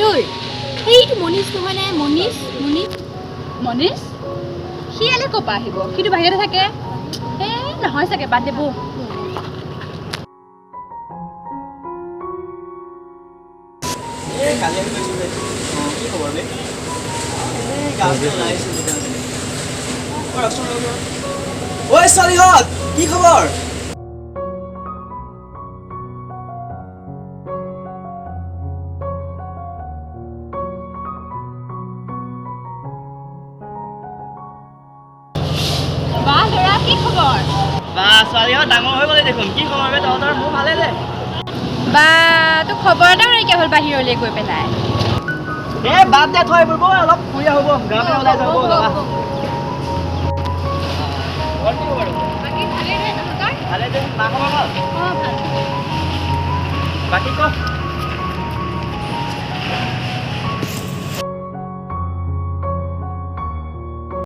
ঐ এইটো মনীষ নহয় নে মনীষ মনীষ মনীষ সি এলে ক'পা আহিব সিটো বাহিৰতে থাকে নহয় চাগে বাদ দেব কালি আমি গৈছো কি খবৰ বে গাঁৱত ওলাইছো ঐ ছোৱালীহঁত কি খবৰ বা ল'ৰা কি খবৰ বা ছোৱালীহঁত ডাঙৰ হৈ গ'লে দেখোন কি খবৰ বে তহঁতৰ মোৰ ভালে দে বা তোক খবৰ এটাও নাইকিয়া হ'ল বাহিৰলৈ গৈ পেলাই বাদ দে থৈ আহিব অলপ ফুৰি আহব গাঁৱতে ওলাই যাব ভালে দে মা খবৰ ভাল বাকী ক